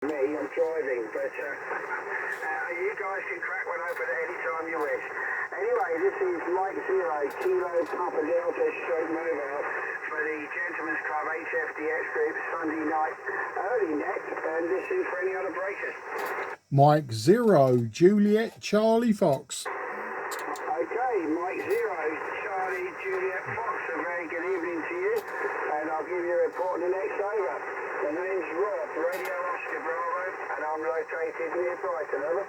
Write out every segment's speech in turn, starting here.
Me, I'm driving, but you guys can crack one open at any time you wish. Anyway, this is Mike 0, Kilo Papa Delta Stroke Mobile for the Gentlemen's Club HFDX Group Sunday night early net, and this is for any other breakers. Mike 0, Juliet Charlie Fox. Okay, Mike 0, Charlie Juliet Fox, a very good evening to you, and I'll give you a report in the next over. The name's Rob, Radio Oscar Bravo, and I'm located near Brighton, over.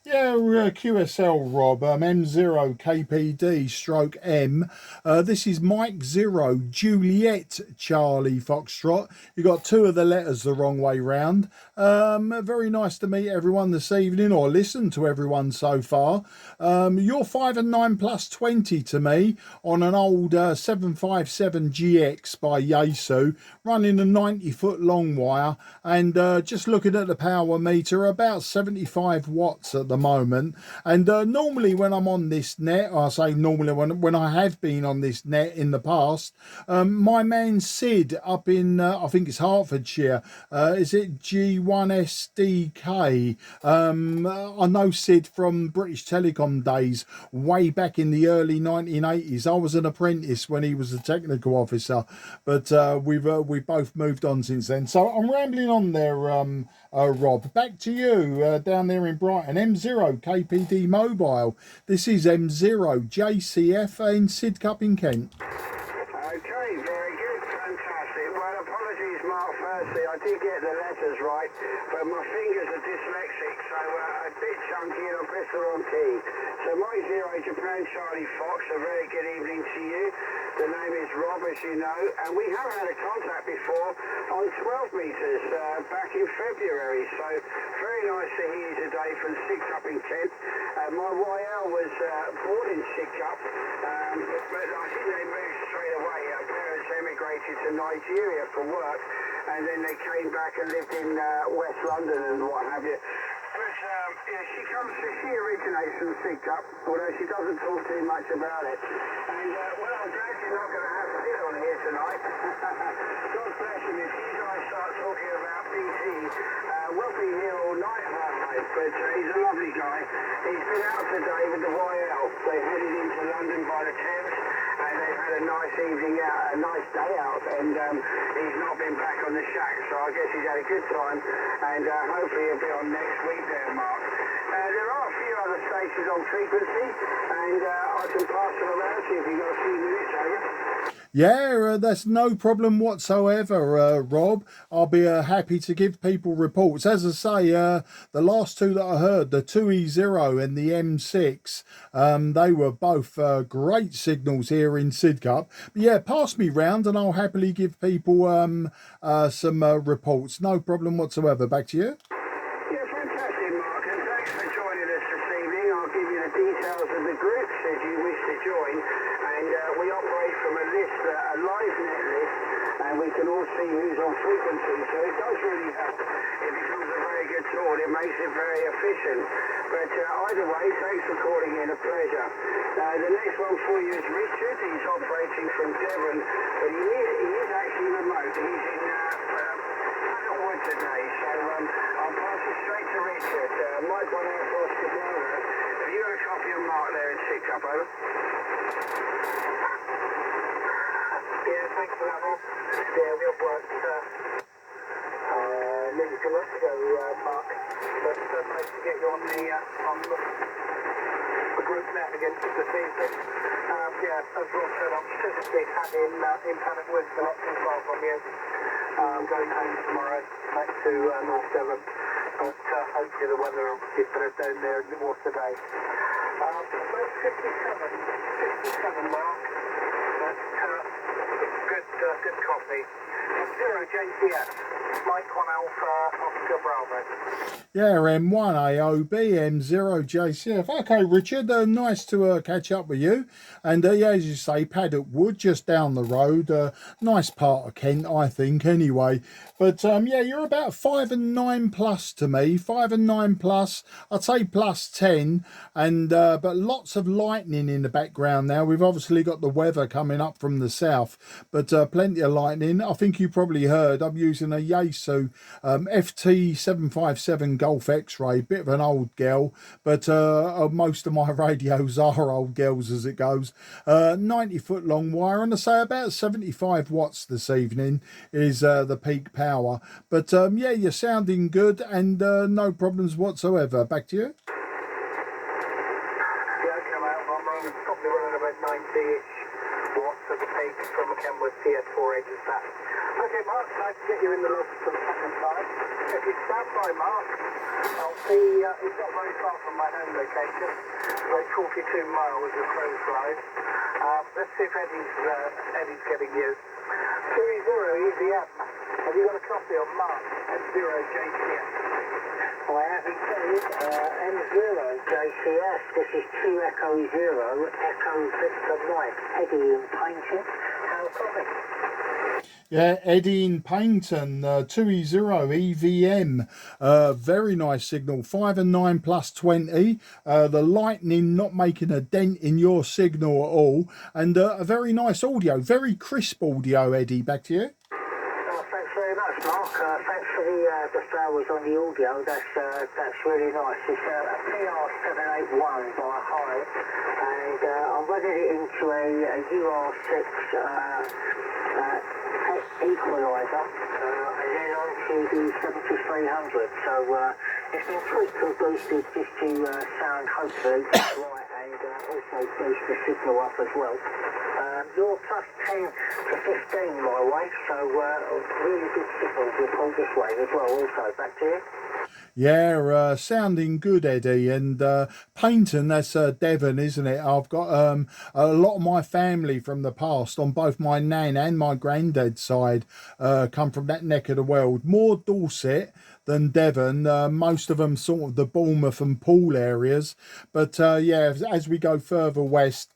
Yeah, QSL Rob, M0 KPD stroke M. This is Mike 0 Juliet Charlie Foxtrot. You got two of the letters the wrong way round. Very nice to meet everyone this evening, or listen to everyone so far. You're 5 and 9 plus 20 to me on an old 757GX by Yaesu, running a 90-foot long wire, and just looking at the power meter, about 75 watts at the moment. And normally when I'm on this net, I say normally when I have been on this net in the past, my man Sid up in I think it's Hertfordshire, is it G1SDK? I know Sid from British Telecom days way back in the early 1980s. I was an apprentice when he was a technical officer, but we've both moved on since then. So I'm rambling on there, Rob. Back to you down there in Brighton. M0 KPD Mobile. This is M0 JCF in Sidcup in Kent. Okay, very good, fantastic. Well, apologies, Mark. Firstly, I did get the letters right, but my fingers are dyslexic, so a bit chunky and I pressed the wrong key. So Mike 0 Japan Charlie Fox, a very good evening to you. The name is Rob, as you know, and we have had a contact before on 12 metres back in February, so very nice to hear you today from Sidcup in Kent. My YL was born in Sidcup, but I think they moved straight away. Parents emigrated to Nigeria for work, and then they came back and lived in West London and what have you. But she originates from Sidcup, although she doesn't talk too much about it. And well, I'm glad you're not going to have Sid on here tonight. God bless him. If you guys start talking about BT, we'll be here all night, mate. But he's a lovely guy. He's been out today with the YL. They headed into London by the Thames, and they've had a nice evening out, a nice day out, and he's not been back on the shack, so I guess he's had a good time, and hopefully he'll be on next week there, Mark. There are a few other stations on frequency, and I can pass them around to you if you've got a few minutes, over. Yeah, that's no problem whatsoever, Rob. I'll be happy to give people reports. As I say, the last two that I heard, the 2E0 and the M6, they were both great signals here in Sidcup. But yeah, pass me round and I'll happily give people some reports. No problem whatsoever. Back to you. Yeah, fantastic, Mark, and thanks for joining us this evening. I'll give you the details of the group should you wish to join. And we operate from a list, a live net list, and we can all see who's on frequency. So it does really help. It becomes a very good tool. It makes it very efficient. But either way, thanks for calling in. A pleasure. The next one for you is Richard. He's operating from Devon, but he is actually remote. He's in Wood today. So I'll pass it straight to Richard. Mike 1 Air Force Cabrera. Have you got a copy of Mark there in Sidcup, over? Yeah, thanks for that, Rob. Yeah, we'll work nearly 2 months ago, Mark. But nice to get you on the group net against the team. Yeah, as Rob said, I'm physically in Paddock Woods, so not too far from you. I'm going home tomorrow, back to North Devon. But hopefully the weather will be better down there than it was today. 57, Mark. Good coffee. 0 JCF, Mike 1 Alpha, Oscar Bravo. Yeah, M1 AOB, M0 JCF. Okay, Richard, nice to catch up with you. And yeah, as you say, Paddock Wood, just down the road. Nice part of Kent, I think, anyway. But yeah, you're about 5 and 9 plus to me. 5 and 9 plus. I'd say plus 10. And but lots of lightning in the background now. We've obviously got the weather coming up from the south. But plenty of lightning. I think you probably heard I'm using a Yaesu FT-757 Golf X-Ray, bit of an old girl, but most of my radios are old girls as it goes. 90-foot long wire, and I say about 75 watts this evening is the peak power. But yeah, you're sounding good, and no problems whatsoever. Back to you. Probably running about 90-ish watts of the peak from a Kenworth TS4 edge is that. Okay, Mark, nice to get you in the loft for the second time. If you stand by, Mark, I'll see, it's not very far from my home location, about 42 miles of crow flies. Let's see if Eddie's getting you. 2-0 EVM. Have you got a copy on Mark at 0JCS? I have indeed. M0 JCS. This is 2 Echo 0, Echo Victor Mike. Eddie in Painting. How copy? Yeah, Eddie in Paynton, 2E0 EVM, very nice signal, 5 and 9 plus 20, the lightning not making a dent in your signal at all, and a very nice audio, very crisp audio, Eddie. Back to you. Thanks very much, Mark. Thanks for the flowers on the audio. That's really nice. It's a PR781 by Hive, and I'm running it into a UR6 equalizer, and then onto the 7300. So it's been tweaked and boosted just to sound hopefully right, and also boost the signal up as well. You're plus 10 to 15 my way, so really good signal report this way as well. Also, back to you. Yeah, sounding good, Eddie. And Paynton, that's Devon, isn't it? I've got a lot of my family from the past on both my nan and my granddad's side come from that neck of the world. More Dorset than Devon. Most of them sort of the Bournemouth and Poole areas. But yeah, as we go further west,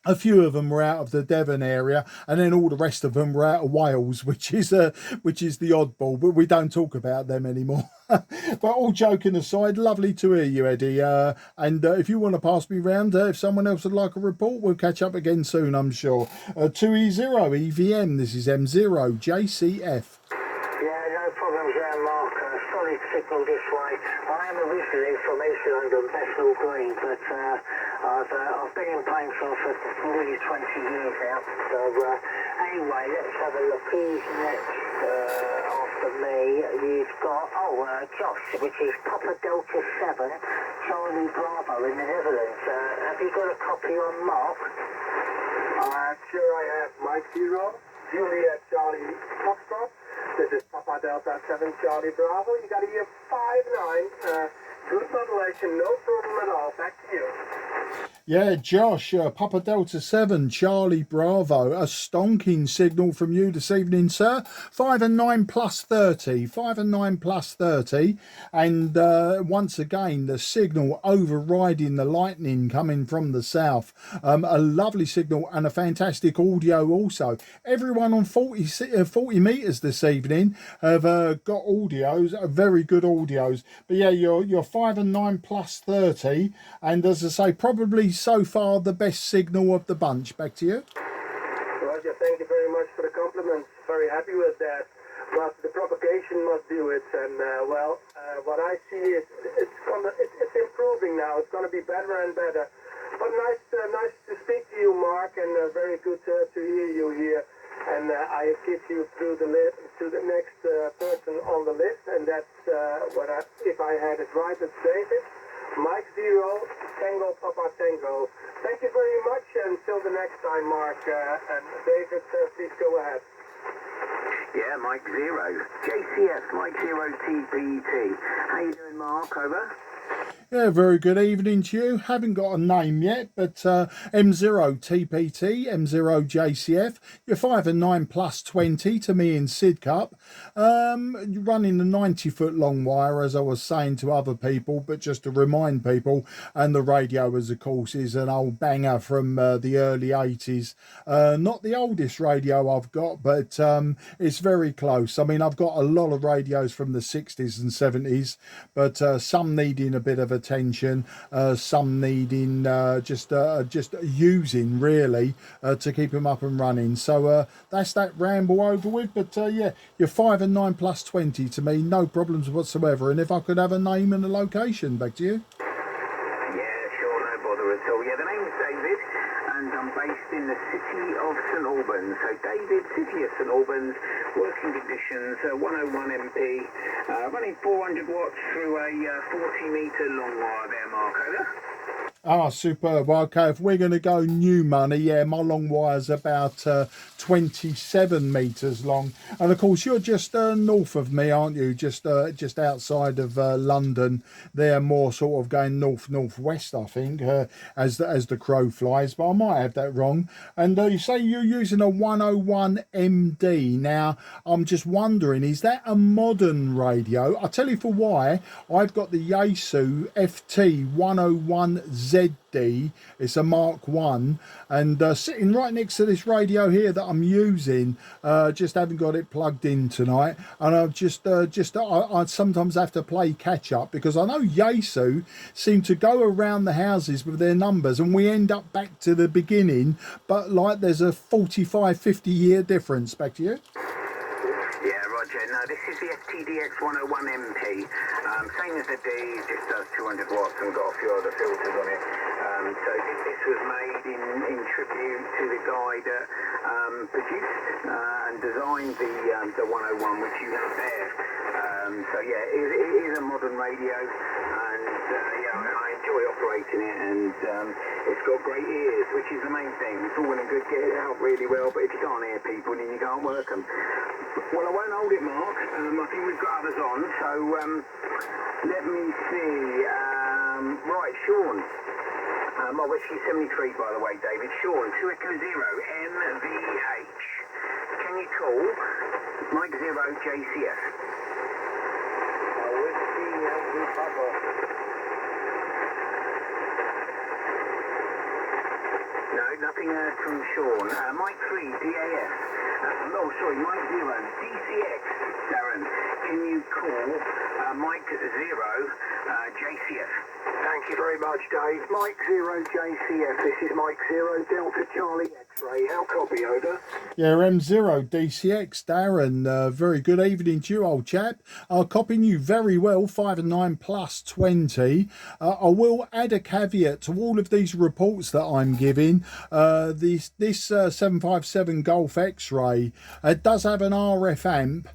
a few of them were out of the Devon area, and then all the rest of them were out of Wales, which is the oddball. But we don't talk about them anymore. But all joking aside, lovely to hear you, Eddie. And if you want to pass me round, if someone else would like a report, we'll catch up again soon, I'm sure. 2E0 EVM. This is M0 JCF. No problems there, Mark. Solid signal this way. I am originally from East London, Bethnal Green, but I've been in Painting for nearly 20 years now. So anyway, let's have a look. Who's next after me? You've got Josh, which is Papa Delta 7, Charlie Bravo in the Netherlands. Have you got a copy on Mark? Sure I have. Mike 0, Juliet Charlie Foxtrot. This is Papa Delta 7 Charlie Bravo. You got a year 5-9. Good modulation, no problem at all. Back to you. Yeah, Josh, Papa Delta 7, Charlie Bravo, a stonking signal from you this evening, sir. 5 and 9 plus 30, 5 and 9 plus 30. And once again, the signal overriding the lightning coming from the south. A lovely signal and a fantastic audio also. Everyone on 40 metres this evening have got audios, very good audios. But yeah, you're 5 and 9 plus 30. And as I say, probably so far the best signal of the bunch. Back to you. Roger, thank you very much for the compliments. Very happy with that. But the propagation must do it, and what I see is it's improving now. It's going to be better and better. But nice to speak to you, Mark, and very good to hear you here. And I give you through the list to the next person on the list, and that's if I had it right, it's David. Mike 0, Tango Papa Tango. Thank you very much, and until the next time, Mark. And David, please go ahead. Yeah, Mike 0. JCS, Mike 0 TPT. How you doing, Mark? Over. Yeah, very good evening to you. Haven't got a name yet, but M0 TPT, M0 JCF. You're 5 and 9 plus 20 to me in Sid Cup. Running the 90-foot long wire, as I was saying to other people, but just to remind people, and the radio, as of course, is an old banger from the early 80s. Not the oldest radio I've got, but it's very close. I mean, I've got a lot of radios from the 60s and 70s, but some needing a bit of attention, some needing just using really to keep them up and running. So that's that ramble over with. But yeah, you're 5 and 9 plus 20 to me, no problems whatsoever. And if I could have a name and a location, back to you. Yeah, sure, no bother at all. Yeah, the name's David, and I'm based in the city of St Albans. So David, city of St Albans, working conditions, 101 MP, running 400 watts through a 40-metre long wire there, Mark, over. Ah, superb. Well, okay, if we're going to go new money, yeah, my long wire's about 27 metres long. And of course, you're just north of me, aren't you? Just outside of London. They're more sort of going northwest, I think, as the crow flies. But I might have that wrong. And you say you're using a 101 MD. Now, I'm just wondering, is that a modern radio? I'll tell you for why. I've got the Yaesu FT-101ZD. It's a Mark 1, and sitting right next to this radio here that I'm using, just haven't got it plugged in tonight, and I've I sometimes have to play catch up because I know Yaesu seem to go around the houses with their numbers and we end up back to the beginning, but like there's a 45-50 year difference. Back to you. Yeah, Roger. No, this is the FTDX 101MP. Same as the D, just does 200 watts and got a few other filters on it. So this was made in tribute to the guy that produced and designed the 101, which you have there. So yeah, it is a modern radio, and yeah, I enjoy operating it, and it's got great ears, which is the main thing. It's all well and good, get it out really well, but if you can't hear people, then you can't work them. Well, I won't hold it, Mark. I think we've got others on, so let me see. Right, Sean. My whiskey 73, by the way, David. Sean, 2 Echo 0 MVH. Can you call Mike 0 JCF? Whiskey Yankee Papa. No, nothing from Sean. Mike 3 DAF. Oh, sorry, Mike 0 DCX. Darren, can you call Mike 0 JCF? Thank you very much, Dave. Mike 0 JCF. This is Mike 0 Delta Charlie X-Ray. How copy, over? Yeah, M0 DCX, Darren. Very good evening to you, old chap. I'll copying you very well, 5 and 9 plus 20. I will add a caveat to all of these reports that I'm giving. This 757 Golf X-Ray, it does have an RF amp.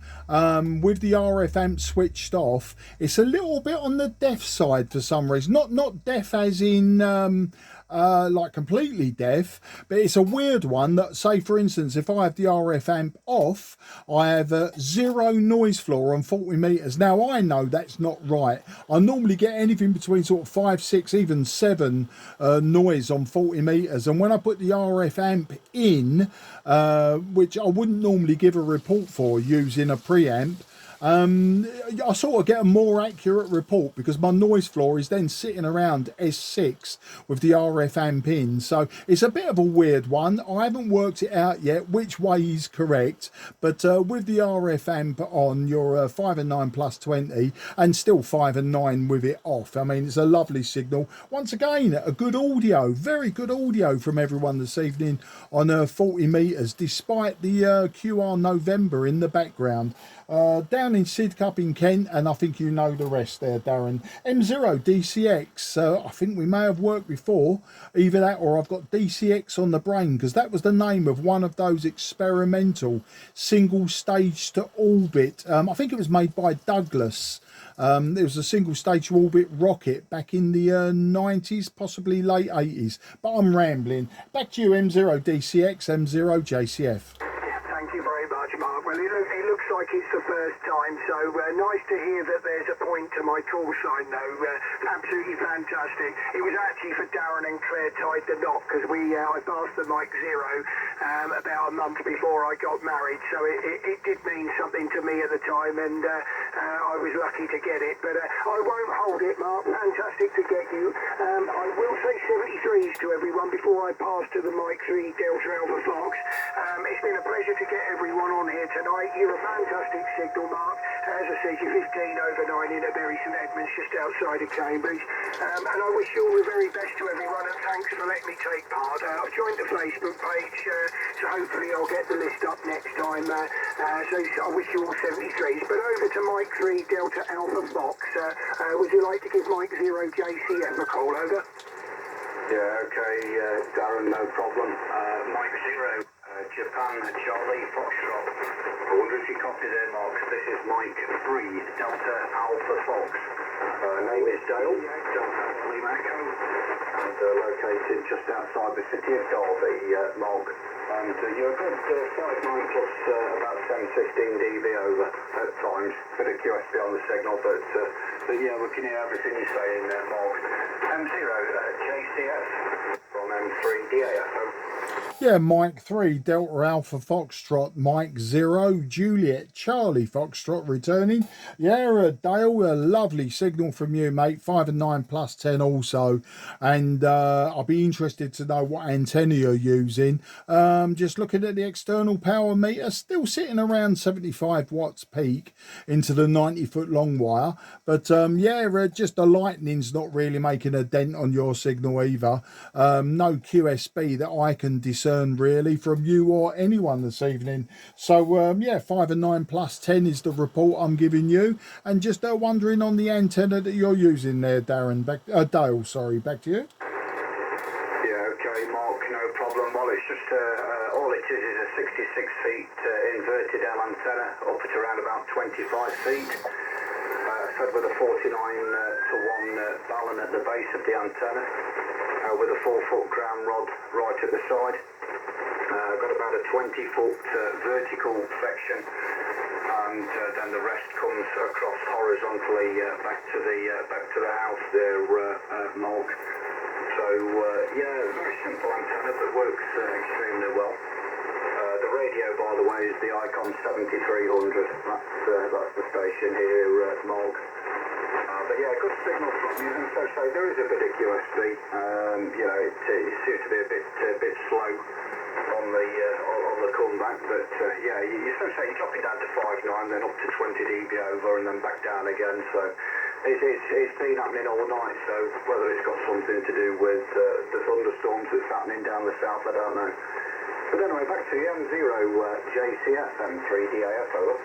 With the RF amp switched off, it's a little bit on the deaf side for some reason. Not deaf as in like completely deaf, but it's a weird one that, say for instance, if I have the RF amp off, I have zero noise floor on 40 meters. Now I know that's not right. I normally get anything between sort of 5, 6, even 7 noise on 40 meters, and when I put the RF amp in, which I wouldn't normally give a report for using a preamp, I sort of get a more accurate report because my noise floor is then sitting around S6 with the RF amp in. So it's a bit of a weird one. I haven't worked it out yet which way is correct, but with the RF amp on, you're 5 and 9 plus 20 and still 5 and 9 with it off. I mean, it's a lovely signal. Once again, a good audio, very good audio from everyone this evening on 40 meters, despite the QR November in the background. Down in Sidcup in Kent, and I think you know the rest there, Darren. M0 DCX, I think we may have worked before, either that or I've got DCX on the brain, because that was the name of one of those experimental single stage to orbit. I think it was made by Douglas. It was a single stage to orbit rocket back in the 90s, possibly late 80s. But I'm rambling. Back to you, M0 DCX, M0 JCF. Thank you very much, Mark. Well, it looks like it's the first time, so nice to hear that there's a point to my call sign, though. Absolutely fantastic. It was actually for Darren and Claire tied the knot, because I passed the Mike 0 about a month before I got married, so it did mean something to me at the time, and I was lucky to get it, but I won't hold it, Mark. Fantastic to get you. I will say 73s to everyone before I pass to the Mike 3 Delta Alpha Fox. It's been a pleasure to get everyone on here tonight. You're a fantastic signal, Mark. As I said, you're 15 over 9 in at Bury St Edmunds, just outside of Cambridge. And I wish you all the very best to everyone, and thanks for letting me take part. I've joined the Facebook page, so hopefully I'll get the list up next time. So I wish you all 73s. But over to Mike 3 Delta Alpha Fox. Would you like to give Mike 0 JCF a call, over? Yeah, okay, Darren, no problem. Mike 0, Japan, Charlie, Foxtrot. I wonder if you copy there, Mark. This is Mike 3, Delta Alpha Fox. Name is Dale, Delta Alpha Lima Echo, and located just outside the city of Derby, Mark. And you're a good 5.9 plus about 10-15 dB over at times. Bit of QSB on the signal, but yeah, we can hear everything you're saying there, Mark. M0 JCF from M3 DAF. Yeah, Mike 3, Delta Alpha Foxtrot, Mike 0, Juliet, Charlie Foxtrot returning. Yeah, Dale, a lovely signal from you, mate. 5 and 9 plus 10 also. And I'll be interested to know what antenna you're using. Just looking at the external power meter, still sitting around 75 watts peak into the 90-foot long wire. But yeah, just the lightning's not really making a dent on your signal either. No QSB that I can discern really from you or anyone this evening. So yeah, 5 and 9 plus 10 is the report I'm giving you. And just wondering on the antenna that you're using there, Darren, Dale, sorry, back to you. Yeah, okay, Mark, no problem. Well, it's just all it is a 66 feet inverted L antenna up at around about 25 feet. Fed with a 49 to 1 balun at the base of the antenna, with a 4-foot ground rod right at the side. Got about a 20-foot vertical section, and then the rest comes across horizontally back to the house there, Mark. So yeah, very simple antenna that works extremely well. The radio, by the way, is the Icon 7300. That's the station here, Mark. But yeah, good signal from you. And so there is a bit of QSB. You know, it seems to be a bit slow on the comeback. But yeah, you're dropping down to 5.9, then up to 20 dB over, and then back down again. So it's been happening all night. So whether it's got something to do with the thunderstorms that's happening down the south, I don't know. But anyway, back to the M0 JCF M3 DAF, over.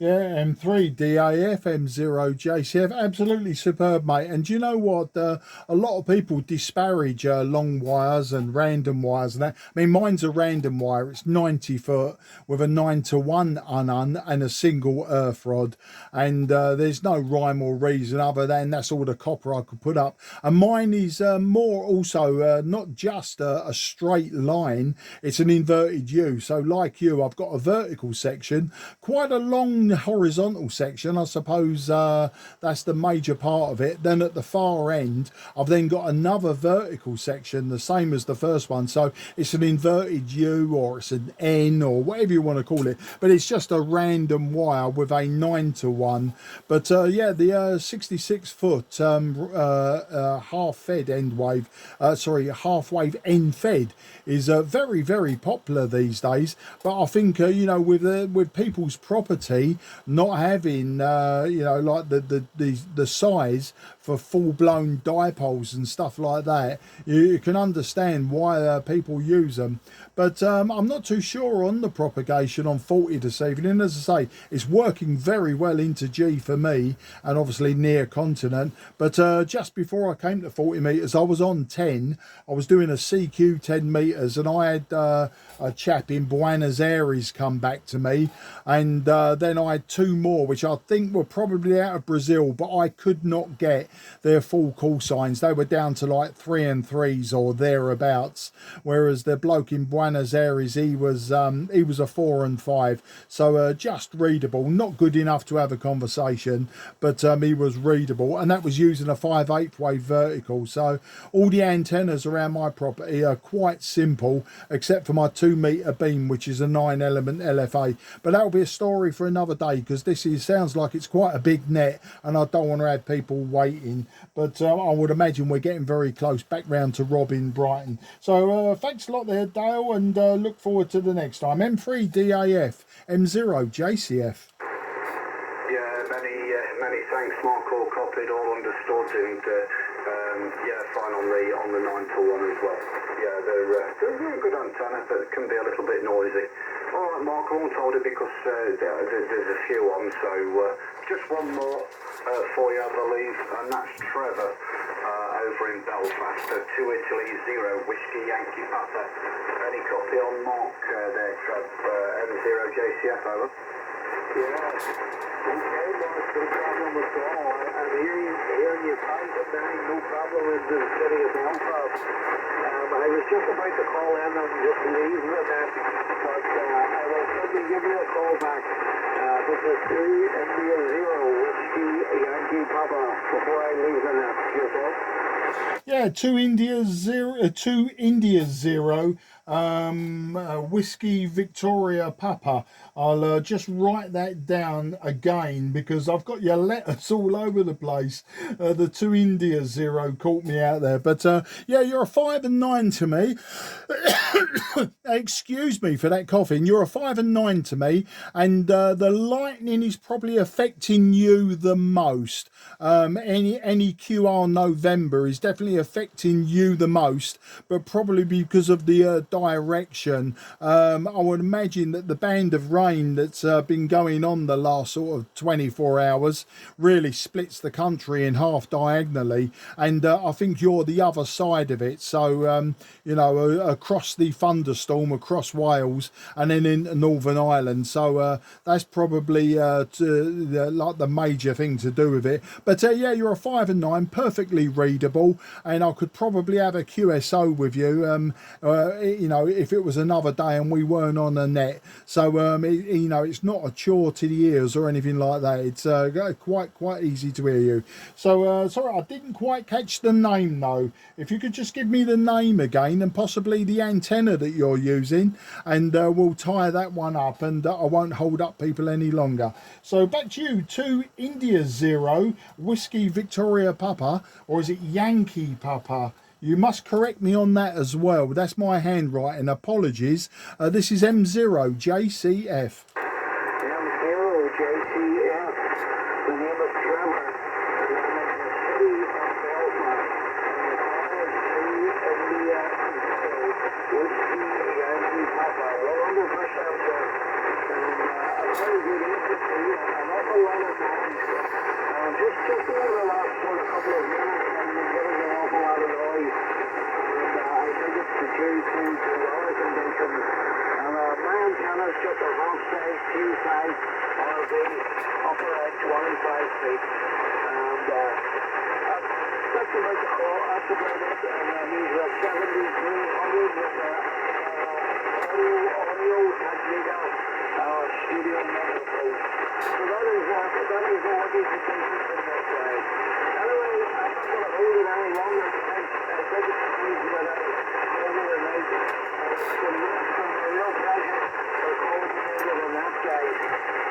Yeah, M3 DAF, M0 JCF, absolutely superb, mate. And do you know what? A lot of people disparage long wires and random wires and that. I mean, mine's a random wire. It's 90 foot with a 9-to-1 unun and a single earth rod. And there's no rhyme or reason other than that's all the copper I could put up. And mine is more also not just a straight line. It's an inverted U. So like you, I've got a vertical section, quite a long horizontal section. I suppose that's the major part of it. Then at the far end, I've then got another vertical section, the same as the first one. So it's an inverted U, or it's an N, or whatever you want to call it. But it's just a random wire with a 9-to-1. But yeah, the 66 foot half fed end wave, half wave end fed is very, very popular these days. But I think you know, with people's property not having you know, like the size for full-blown dipoles and stuff like that, you can understand why people use them. But I'm not too sure on the propagation on 40 this evening. As I say, it's working very well into G for me, and obviously near continent. But just before I came to 40 meters, I was on 10. I was doing a CQ 10 meters, and I had a chap in Buenos Aires come back to me, and then I had 2 more, which I think were probably out of Brazil, but I could not get their full call signs. They were down to like 3 and 3s or thereabouts, whereas the bloke in Buenos Aires, he was a 4 and 5, so just readable, not good enough to have a conversation, but he was readable, and that was using a 5/8 wave vertical. So all the antennas around my property are quite simple, except for my 2 meter beam, which is a 9 element LFA. But that'll be a story for another another day, because sounds like it's quite a big net, and I don't want to have people waiting. But I would imagine we're getting very close back round to Rob in Brighton. So thanks a lot there, Dale, and look forward to the next time. M3 DAF, M0 JCF. Yeah, many thanks, Mark. All copied, all understood, and yeah, fine on the 9 to 1 as well. Yeah, they're a very good antenna, but it can be a little bit noisy. All right, Mark, I won't hold it because there's a few on, so just one more for you, I believe, and that's Trevor over in Belfast, 2 Italy 0 Whiskey Yankee Papa. Any copy on Mark there, Trev? M0 JCF, over. Yeah. Okay, Mark, no problem at all. I'm hearing you fine, but no problem in the city of Belfast. I was just about to call in and just leave with that, but I will certainly give you a call back. This is 2 India 0 Whiskey Yankee Papa before I leave the net. Yourself? Yeah, 2 India 0 Whiskey Victoria Papa. I'll just write that down again because I've got your letters all over the place. The 2 India 0 caught me out there, but yeah, you're a 5 and 9 to me. Excuse me for that coughing. You're a 5 and 9 to me, and the lightning is probably affecting you the most. Any QR November is definitely affecting you the most, but probably because of the direction. I would imagine that the band of rain that's been going on the last sort of 24 hours really splits the country in half diagonally, and I think you're the other side of it. So you know, across the thunderstorm across Wales and then into Northern Ireland. So that's probably like the major thing to do with it. But yeah, you're a 5 and 9, perfectly readable, and I could probably have a QSO with you, you know, if it was another day and we weren't on the net. So you know, it's not a chore to the ears or anything like that. It's quite easy to hear you. So sorry, I didn't quite catch the name though. If you could just give me the name again and possibly the antenna that you're using, and we'll tie that one up, and I won't hold up people any longer. So back to you. 2 India 0 Whiskey Victoria Papa, or is it Yankee Papa? You must correct me on that as well. That's my handwriting. Apologies. This is M0 JCF. M0 JCF. The name is Trevor. And I'm in the city of Belfast. And the call is 2 India 0 Whiskey Yankee Papa. 100% there. And a very good agency. An awful lot of noise. Just over the last couple of minutes, I've been getting an awful lot of noise. And I think it's due to weather conditions. And my antenna's just a half-size Q5 RV up around 25 feet. And that's about the call. That's about it. And these are 7300 with audio Technica studio microphone. So that is all the information from that side. Anyway, I'm not going to hold it any longer. I think it's time to get out over the night. It's been a real pleasure for calling me over the net, guys.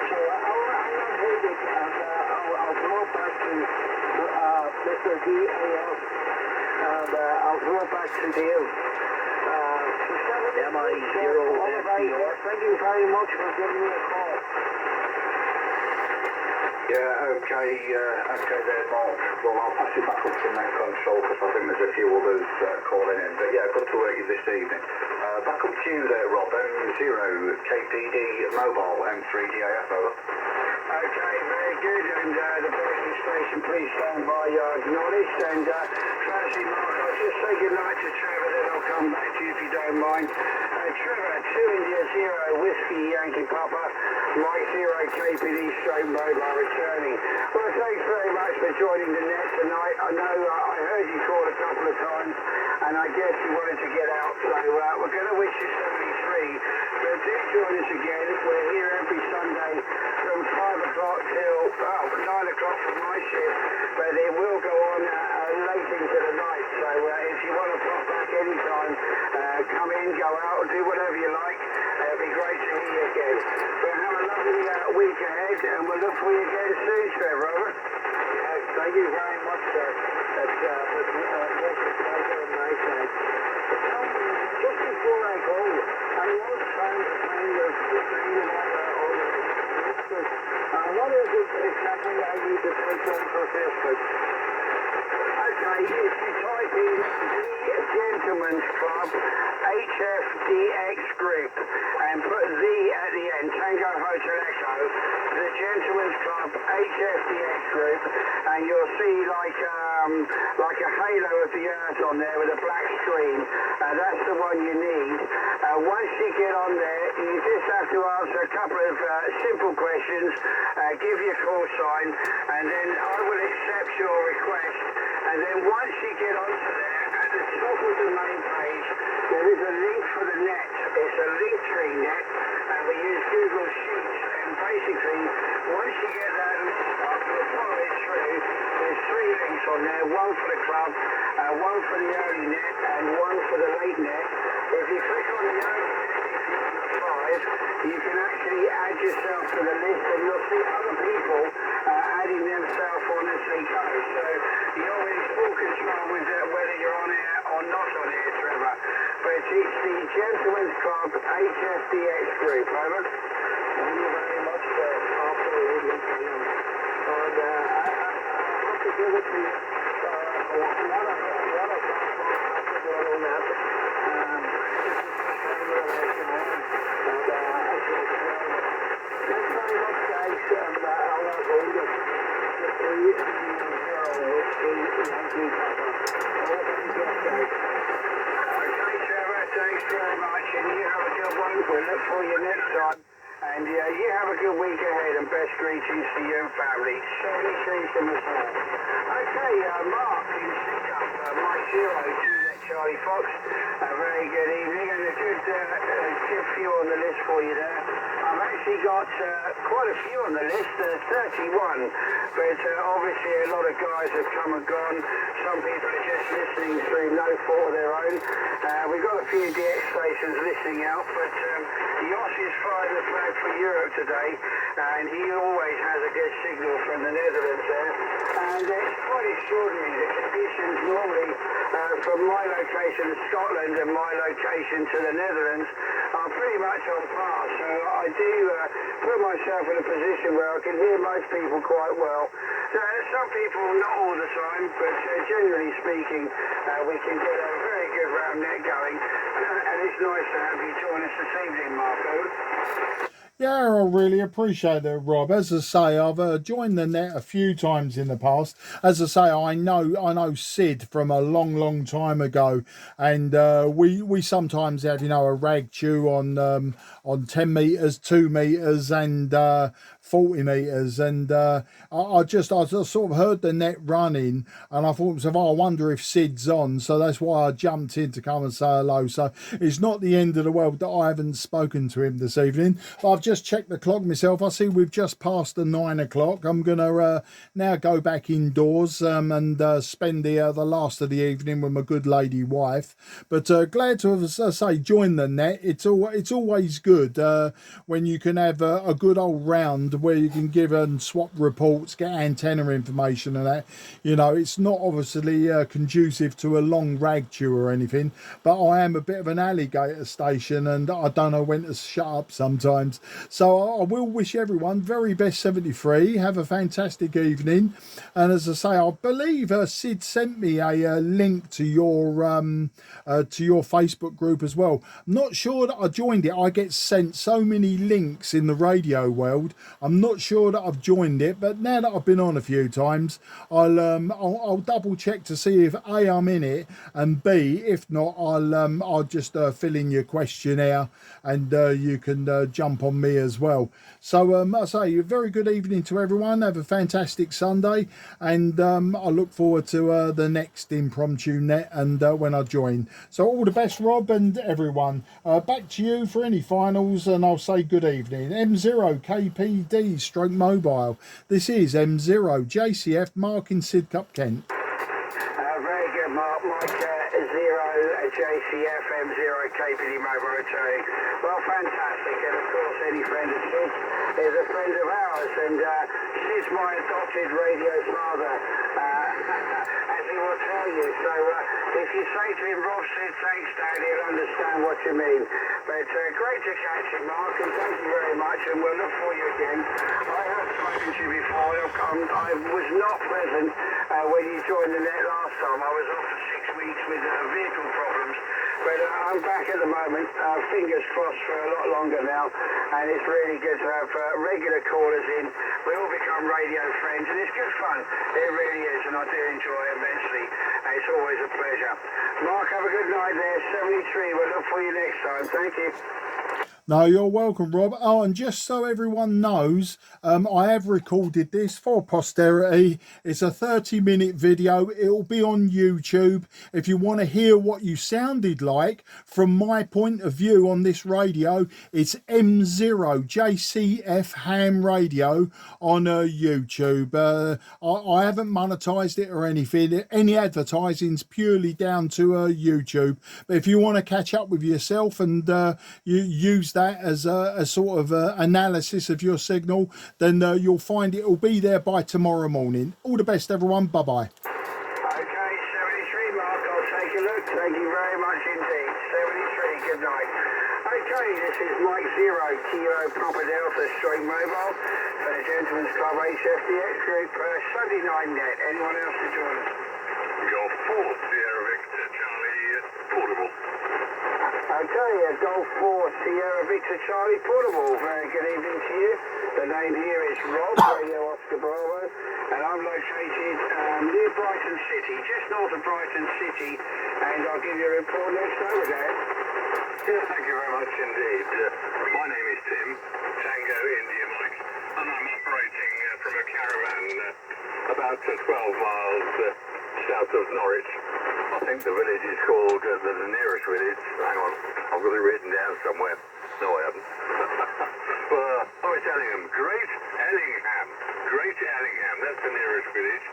So I'll not hold it, and I'll throw it back to Mr. DAF, and I'll throw it back to Dave. MI0FDR. Thank you very much for giving me a call. Yeah, okay there, Mark. Well, I'll pass you back up to net control because I think there's a few others calling in. But yeah, good to work you this evening. Back up to you there, Rob. M0 KPD Mobile M3DAF, over. Okay, very good. And the Boston station, please stand by. You're acknowledged. And Francie, Mark, I'll just say goodnight to Trevor, then I'll come back to you if you don't mind. Trevor, 2 India 0 Whiskey Yankee Papa, Mike 0 KPD Stroke Mobile returning. Well, thanks very much for joining the net tonight. I know I heard you call a couple of times, and I guess you wanted to get out, so we're going to wish you 73. But do join us again. We're here every Sunday from 5 o'clock till 9 o'clock for my shift, but it will go on late into the night. So if you want to pop back anytime, come in, go out, do whatever you like. It'll be great to hear you again. But have a lovely week ahead. Thank you very much, sir. That's pleasure on my side. Just before I go, I was trying to find your screen about all the Facebook. What is it exactly I need to take on for Facebook? Okay, if you type in the Gentleman's Club HFDX Group and put the at the end, Tango Hotel Echo, the Gentleman's Club HFDX Group, and you'll see like a halo of the earth on there with a black screen. That's the one you need. Once you get on there, you just have to answer a couple of simple questions, give your call sign, and then I will accept your request. And then once you get onto there, at the top of the main page, there is a link for the net. It's a link tree net, and we use Google Sheets. And basically, once you get that list up, you'll follow it through. There's 3 links on there, one for the club, one for the early net, and one for the late net. If you click on the early net, you can actually add yourself to the list, and you'll see other people adding themselves on as they go. So you're in full control with whether you're on air or not on air, Trevor. But it's the Gentleman's Club HFDX Group, over. Thank you very much, absolutely. And I have to give it to you. What a on that. Thanks very much, guys, and I'll hold it. Okay, Trevor, thanks very much, and you have a good one. We'll look for you next time. And you have a good week ahead, and best greetings to you and family. Shady Shades from us all. Okay, Mark in Sidcup, Mike Zero, Juliet Charlie Fox. A very good evening, and a good few on the list for you there. I've actually got quite a few on the list, 31, but obviously a lot of guys have come and gone. Some people are just listening through no fault of their own. We've got a few DX stations listening out, but Jos is flying the flag for Europe today, and he always has a good signal from the Netherlands there. And it's quite extraordinary, the conditions normally from my location in Scotland and my location to the Netherlands are pretty much on par. So I do put myself in a position where I can hear most people quite well. Some people not all the time, but generally speaking, we can get a very good round net going. And it's nice to have you join us this evening, Marco. Yeah, I really appreciate it, Rob. As I say, I've joined the net a few times in the past. As I say, I know Sid from a long time ago, and we sometimes have a rag chew on 10 meters, 2 meters, and 40 meters, and I sort of heard the net running, and I thought, I wonder if Sid's on, so that's why I jumped in to come and say hello. So it's not the end of the world that I haven't spoken to him this evening. But I've just checked the clock myself. I see we've just passed the 9 o'clock. I'm gonna now go back indoors and spend the last of the evening with my good lady wife. But glad to have, as I say, joined the net. It's always good when you can have a good old round where you can give and swap reports, get antenna information and that. It's not obviously conducive to a long rag chew or anything, but I am a bit of an alligator station, and I don't know when to shut up sometimes. So I will wish everyone very best 73. Have a fantastic evening. And as I say, I believe Sid sent me a link to your Facebook group as well. I'm not sure that I joined it. I get sent so many links in the radio world. I'm not sure that I've joined it, but now that I've been on a few times, I'll double check to see if A, I'm in it, and B, if not, I'll just fill in your questionnaire, and you can jump on me as well. So I say a very good evening to everyone. Have a fantastic Sunday, and I look forward to the next impromptu net and when I join. So all the best, Rob, and everyone. Back to you for any finals, and I'll say good evening. M0KPD stroke mobile. This is M0 JCF Mark in Sidcup, Kent. Very good, Mark. Mike, 0 JCF M0 KPD mobile returning. Well, fantastic. And of course, any friend of Sid's is a friend of ours. And Sid's my adopted radio father. if you say to him, Rob said thanks, Dad, he'll understand what you mean. But great to catch you, Mark, and thank you very much, and we'll look for you again. I have spoken to you before. I was not present when you joined the net last time. I was off for 6 weeks with vehicle problems. But I'm back at the moment, fingers crossed for a lot longer now, and it's really good to have regular callers in. We all become radio friends, and it's good fun. It really is, and I do enjoy it immensely. It's always a pleasure. Mark, have a good night there. 73, we'll look for you next time. Thank you. No, you're welcome, Rob. Oh, and just so everyone knows, I have recorded this for posterity. It's a 30-minute video. It'll be on YouTube. If you want to hear what you sounded like from my point of view on this radio, it's M0 JCF Ham Radio on YouTube. I haven't monetized it or anything. Any advertising's purely down to YouTube. But if you want to catch up with yourself and you use that as a sort of analysis of your signal, then you'll find it will be there by tomorrow morning. All the best, everyone. Bye-bye. Okay, 73, Mark, I'll take a look. Thank you very much indeed. 73, good night. Okay, this is Mike 0, Kilo Papa Delta, straight mobile, for the Gentleman's Club HFTX group, Sunday night net. Anyone else to join us? Golf 4, Sierra Victor, Charlie, portable. Okay, Golf 4, Sierra Victor, Charlie, portable. Very good evening to you. The name here is Rob, Radio Oscar Bravo, and I'm located near Brighton City, just north of Brighton City, and I'll give you a report next over there. Yes, thank you very much indeed. My name is Tim, Tango India Mike, and I'm operating from a caravan about 12 miles south of Norwich. I think the village is called, the nearest village, hang on, I've got it written down somewhere. No, I haven't. It's Ellingham. Great Ellingham, that's the nearest village.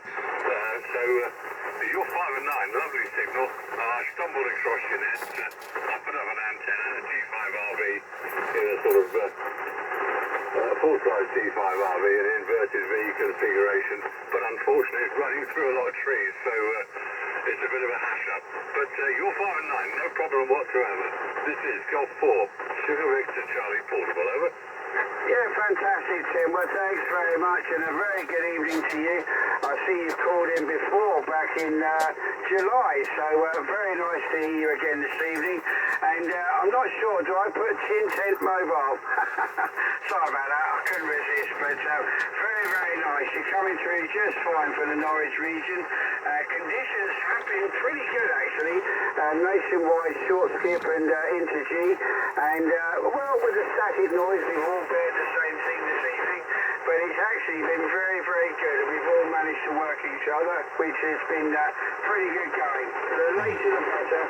You're 5 and 9, lovely signal. I stumbled across your net. I put up an antenna, a G5RV, in a sort of full-size G5RV, an inverted V configuration, but unfortunately it's running through a lot of trees, so it's a bit of a hash-up. But you're 5 and 9, no problem whatsoever. This is Golf 4, Sugar Victor Charlie portable, over. Yeah, fantastic, Tim. Well, thanks very much, and a very good evening to you. I see you called in before, back in July, so very nice to hear you again this evening. And I'm not sure, do I put Tin Tent Mobile? Sorry about that, I couldn't resist, but very, very nice. You're coming through just fine from the Norwich region. Conditions have been pretty good, actually. Nationwide short skip and into G. And, well, with the static noise, we've all beared the same thing this evening. But it's actually been very, very good. And we've all managed to work each other, which has been pretty good going. The later the better.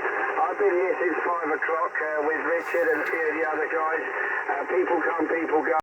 I've been here since 5 o'clock with Richard and a few of the other guys. People come, people go.